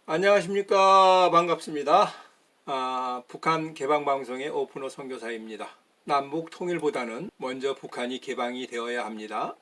안녕하십니까. 반갑습니다. 북한 개방방송의 오픈호 선교사입니다. 남북 통일보다는 먼저 북한이 개방이 되어야 합니다.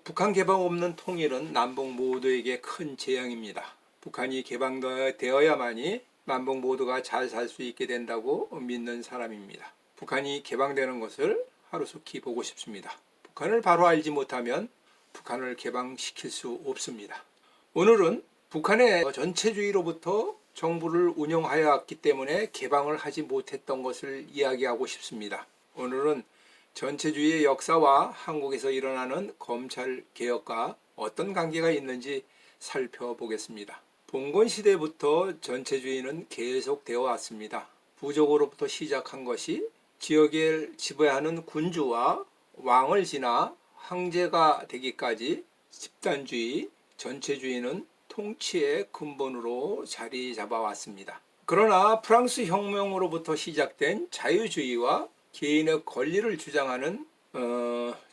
북한 개방 없는 통일은 남북 모두에게 큰 재앙입니다. 북한이 개방되어야만이 남북 모두가 잘 살 수 있게 된다고 믿는 사람입니다. 북한이 개방되는 것을 하루속히 보고 싶습니다. 북한을 바로 알지 못하면 북한을 개방시킬 수 없습니다. 오늘은 북한의 전체주의로부터 정부를 운영하여 왔기 때문에 개방을 하지 못했던 것을 이야기하고 싶습니다. 오늘은 전체주의의 역사와 한국에서 일어나는 검찰개혁과 어떤 관계가 있는지 살펴보겠습니다. 봉건 시대부터 전체주의는 계속되어 왔습니다. 부족으로부터 시작한 것이 지역을 지배하는 군주와 왕을 지나 황제가 되기까지 집단주의, 전체주의는 통치의 근본으로 자리 잡아왔습니다. 그러나 프랑스 혁명으로부터 시작된 자유주의와 개인의 권리를 주장하는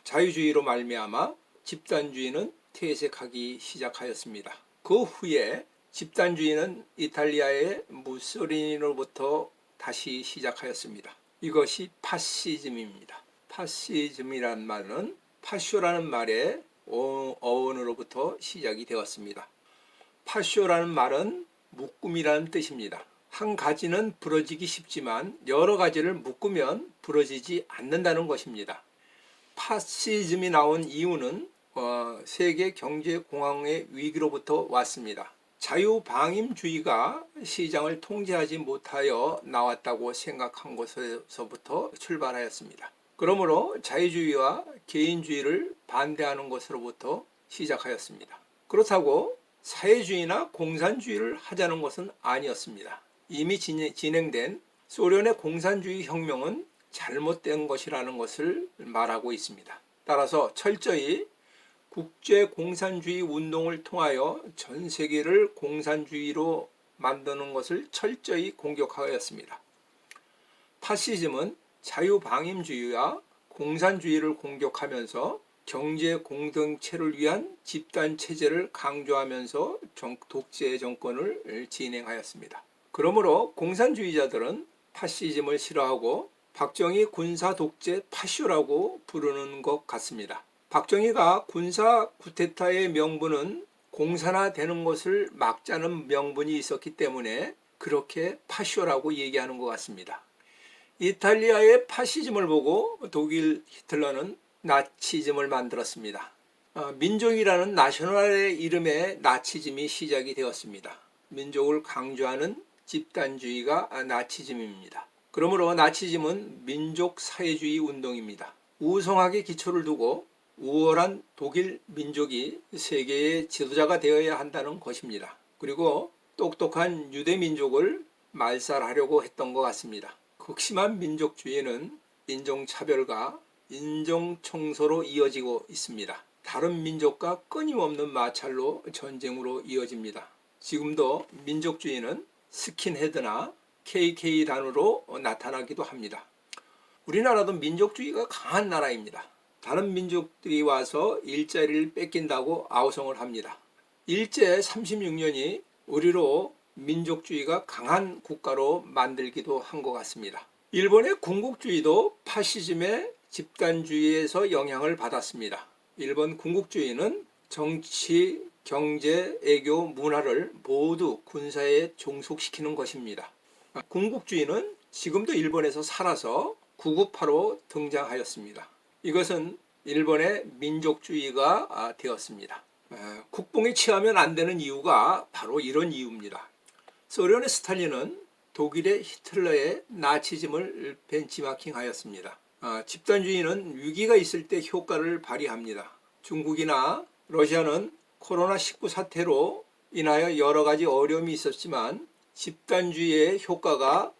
자유주의로 말미암아 집단주의는 퇴색하기 시작하였습니다. 그 후에 집단주의는 이탈리아의 무솔리니로부터 다시 시작하였습니다. 이것이 파시즘입니다. 파시즘이란 말은 파쇼라는 말의 어원으로부터 시작이 되었습니다. 파쇼라는 말은 묶음이라는 뜻입니다. 한 가지는 부러지기 쉽지만 여러 가지를 묶으면 부러지지 않는다는 것입니다. 파시즘이 나온 이유는 세계 경제공황의 위기로부터 왔습니다. 자유방임주의가 시장을 통제하지 못하여 나왔다고 생각한 것에서부터 출발하였습니다. 그러므로 자유주의와 개인주의를 반대하는 것으로부터 시작하였습니다. 그렇다고 사회주의나 공산주의를 하자는 것은 아니었습니다. 이미 진행된 소련의 공산주의 혁명은 잘못된 것이라는 것을 말하고 있습니다. 따라서 철저히 국제공산주의 운동을 통하여 전 세계를 공산주의로 만드는 것을 철저히 공격하였습니다. 파시즘은 자유방임주의와 공산주의를 공격하면서 경제 공동체를 위한 집단체제를 강조하면서 독재 정권을 진행하였습니다. 그러므로 공산주의자들은 파시즘을 싫어하고 박정희 군사 독재 파쇼라고 부르는 것 같습니다. 박정희가 군사 쿠데타의 명분은 공산화되는 것을 막자는 명분이 있었기 때문에 그렇게 파쇼라고 얘기하는 것 같습니다. 이탈리아의 파시즘을 보고 독일 히틀러는 나치즘을 만들었습니다. 민족이라는 나셔널의 이름에 나치즘이 시작이 되었습니다. 민족을 강조하는 집단주의가 나치즘입니다. 그러므로 나치즘은 민족사회주의 운동입니다. 우성하게 기초를 두고 우월한 독일 민족이 세계의 지도자가 되어야 한다는 것입니다. 그리고 똑똑한 유대 민족을 말살하려고 했던 것 같습니다. 극심한 민족주의는 인종차별과 인종청소로 이어지고 있습니다. 다른 민족과 끊임없는 마찰로 전쟁으로 이어집니다. 지금도 민족주의는 스킨헤드나 KK단으로 나타나기도 합니다. 우리나라도 민족주의가 강한 나라입니다. 다른 민족들이 와서 일자리를 뺏긴다고 아우성을 합니다. 일제 36년이 우리로 민족주의가 강한 국가로 만들기도 한 것 같습니다. 일본의 군국주의도 파시즘의 집단주의에서 영향을 받았습니다. 일본 군국주의는 정치, 경제, 애교, 문화를 모두 군사에 종속시키는 것입니다. 군국주의는 지금도 일본에서 살아서 구구파로 등장하였습니다. 이것은 일본의 민족주의가 되었습니다. 국뽕에 취하면 안 되는 이유가 바로 이런 이유입니다. 소련의 스탈린은 독일의 히틀러의 나치즘을 벤치마킹하였습니다. 집단주의는 위기가 있을 때 효과를 발휘합니다. 중국이나 러시아는 코로나19 사태로 인하여 여러 가지 어려움이 있었지만 집단주의의 효과가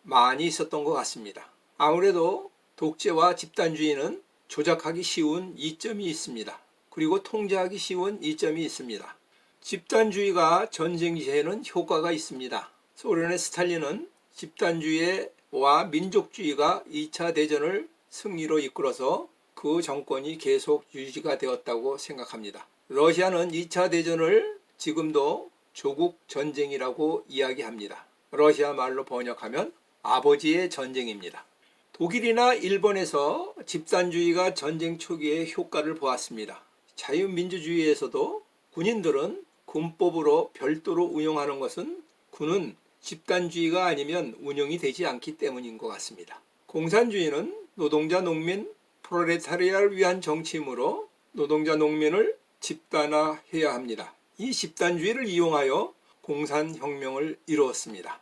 많이 있었던 것 같습니다. 아무래도 독재와 집단주의는 조작하기 쉬운 이점이 있습니다. 그리고 통제하기 쉬운 이점이 있습니다. 집단주의가 전쟁 시에는 효과가 있습니다. 소련의 스탈린은 집단주의와 민족주의가 2차 대전을 승리로 이끌어서 그 정권이 계속 유지가 되었다고 생각합니다. 러시아는 2차 대전을 지금도 조국 전쟁이라고 이야기합니다. 러시아 말로 번역하면 아버지의 전쟁입니다. 독일이나 일본에서 집단주의가 전쟁 초기에 효과를 보았습니다. 자유민주주의에서도 군인들은 군법으로 별도로 운영하는 것은 군은 집단주의가 아니면 운영이 되지 않기 때문인 것 같습니다. 공산주의는 노동자 농민 프롤레타리아를 위한 정치이므로 노동자 농민을 집단화해야 합니다. 이 집단주의를 이용하여 공산혁명을 이루었습니다.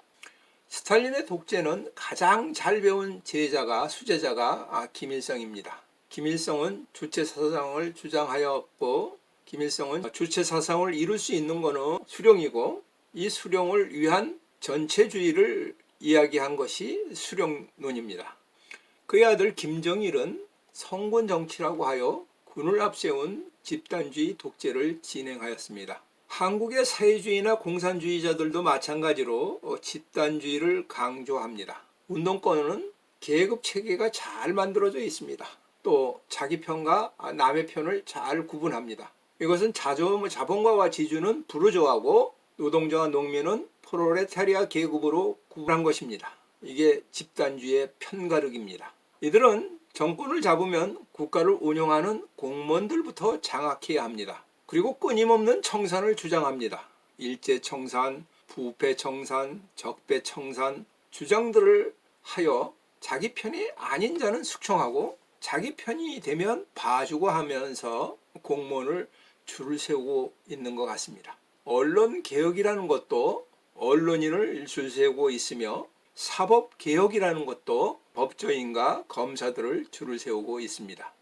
스탈린의 독재는 가장 잘 배운 수제자가 김일성입니다. 김일성은 주체사상을 주장하였고, 김일성은 주체사상을 이룰 수 있는 것은 수령이고, 이 수령을 위한 전체주의를 이야기한 것이 수령론입니다. 그의 아들 김정일은 성군 정치라고 하여 군을 앞세운 집단주의 독재를 진행하였습니다. 한국의 사회주의나 공산주의자들도 마찬가지로 집단주의를 강조합니다. 운동권은 계급체계가 잘 만들어져 있습니다. 또 자기 편과 남의 편을 잘 구분합니다. 이것은 자본가와 지주는 부르주아고 노동자와 농민은 프롤레타리아 계급으로 구분한 것입니다. 이게 집단주의의 편가르기입니다. 이들은 정권을 잡으면 국가를 운영하는 공무원들부터 장악해야 합니다. 그리고 끊임없는 청산을 주장합니다. 일제청산, 부패청산, 적폐청산 주장들을 하여 자기 편이 아닌 자는 숙청하고 자기 편이 되면 봐주고 하면서 공무원을 줄을 세우고 있는 것 같습니다. 언론개혁이라는 것도 언론인을 줄 세우고 있으며 사법개혁이라는 것도 법조인과 검사들을 줄을 세우고 있습니다.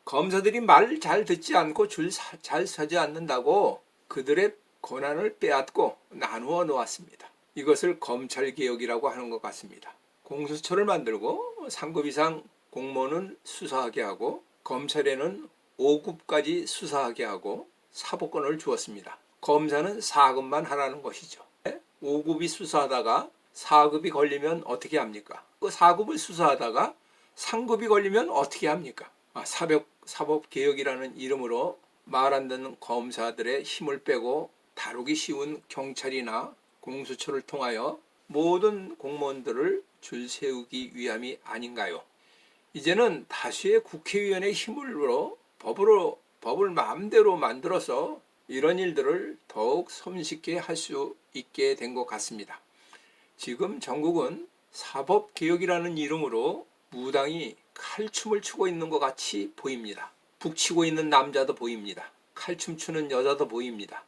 검사들이 말 잘 듣지 않고 줄 잘 서지 않는다고 그들의 권한을 빼앗고 나누어 놓았습니다. 이것을 검찰개혁이라고 하는 것 같습니다. 공수처를 만들고 상급 이상 공무원은 수사하게 하고 검찰에는 5급까지 수사하게 하고 사법권을 주었습니다. 검사는 4급만 하라는 것이죠. 5급이 수사하다가 4급이 걸리면 어떻게 합니까? 그 4급을 수사하다가 3급이 걸리면 어떻게 합니까? 사법개혁이라는 이름으로 말 안 듣는 검사들의 힘을 빼고 다루기 쉬운 경찰이나 공수처를 통하여 모든 공무원들을 줄 세우기 위함이 아닌가요? 이제는 다수의 국회의원의 힘으로 법을 마음대로 만들어서 이런 일들을 더욱 손쉽게 할 수 있게 된 것 같습니다. 지금 전국은 사법개혁이라는 이름으로 무당이 칼춤을 추고 있는 것 같이 보입니다. 북치고 있는 남자도 보입니다. 칼춤 추는 여자도 보입니다.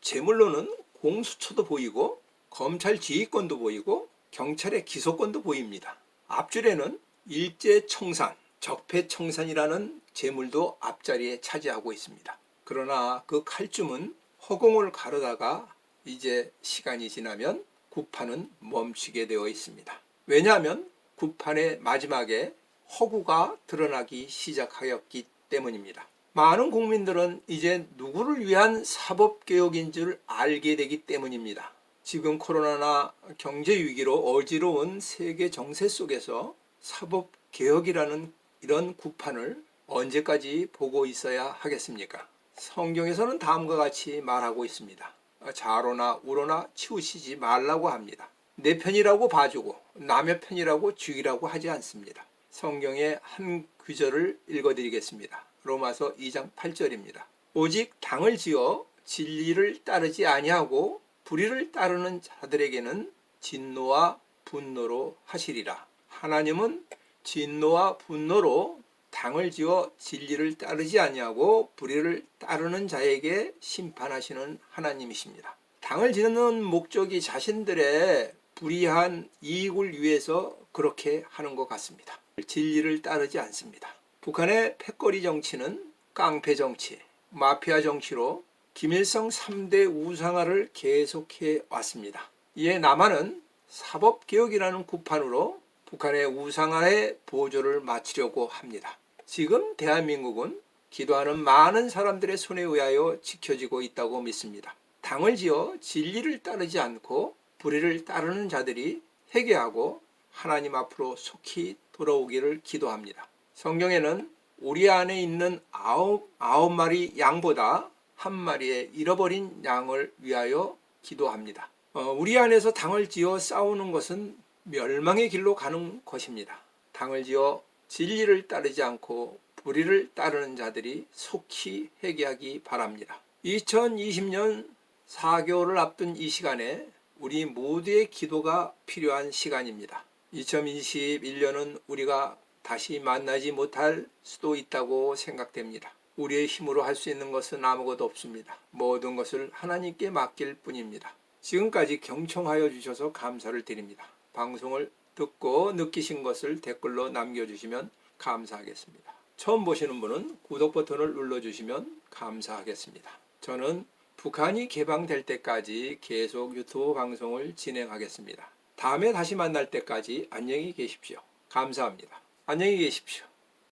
제물로는 공수처도 보이고 검찰 지휘권도 보이고 경찰의 기소권도 보입니다. 앞줄에는 일제청산, 적폐청산이라는 제물도 앞자리에 차지하고 있습니다. 그러나 그 칼춤은 허공을 가르다가 이제 시간이 지나면 구판은 멈추게 되어 있습니다. 왜냐하면 구판의 마지막에 허구가 드러나기 시작하였기 때문입니다. 많은 국민들은 이제 누구를 위한 사법개혁인 줄 알게 되기 때문입니다. 지금 코로나나 경제위기로 어지러운 세계 정세 속에서 사법개혁이라는 이런 구판을 언제까지 보고 있어야 하겠습니까? 성경에서는 다음과 같이 말하고 있습니다. 좌로나 우로나 치우치지 말라고 합니다. 내 편이라고 봐주고 남의 편이라고 죽이라고 하지 않습니다. 성경의 한 구절을 읽어드리겠습니다. 로마서 2장 8절입니다. 오직 당을 지어 진리를 따르지 아니하고 불의를 따르는 자들에게는 진노와 분노로 하시리라. 하나님은 진노와 분노로 당을 지어 진리를 따르지 아니하고 불의를 따르는 자에게 심판하시는 하나님이십니다. 당을 지는 목적이 자신들의 불이한 이익을 위해서 그렇게 하는 것 같습니다. 진리를 따르지 않습니다. 북한의 패거리 정치는 깡패 정치, 마피아 정치로 김일성 3대 우상화를 계속해 왔습니다. 이에 남한은 사법개혁이라는 구판으로 북한의 우상화의 보조를 마치려고 합니다. 지금 대한민국은 기도하는 많은 사람들의 손에 의하여 지켜지고 있다고 믿습니다. 당을 지어 진리를 따르지 않고 불의를 따르는 자들이 회개하고 하나님 앞으로 속히 돌아오기를 기도합니다. 성경에는 우리 안에 있는 아홉 마리 양보다 한 마리의 잃어버린 양을 위하여 기도합니다. 우리 안에서 당을 지어 싸우는 것은 멸망의 길로 가는 것입니다. 당을 지어 진리를 따르지 않고 불의를 따르는 자들이 속히 회개하기 바랍니다. 2020년 4개월을 앞둔 이 시간에 우리 모두의 기도가 필요한 시간입니다. 2021년은 우리가 다시 만나지 못할 수도 있다고 생각됩니다. 우리의 힘으로 할 수 있는 것은 아무것도 없습니다. 모든 것을 하나님께 맡길 뿐입니다. 지금까지 경청하여 주셔서 감사를 드립니다. 방송을 듣고 느끼신 것을 댓글로 남겨주시면 감사하겠습니다. 처음 보시는 분은 구독 버튼을 눌러주시면 감사하겠습니다. 저는 북한이 개방될 때까지 계속 유튜브 방송을 진행하겠습니다. 다음에 다시 만날 때까지 안녕히 계십시오. 감사합니다. 안녕히 계십시오.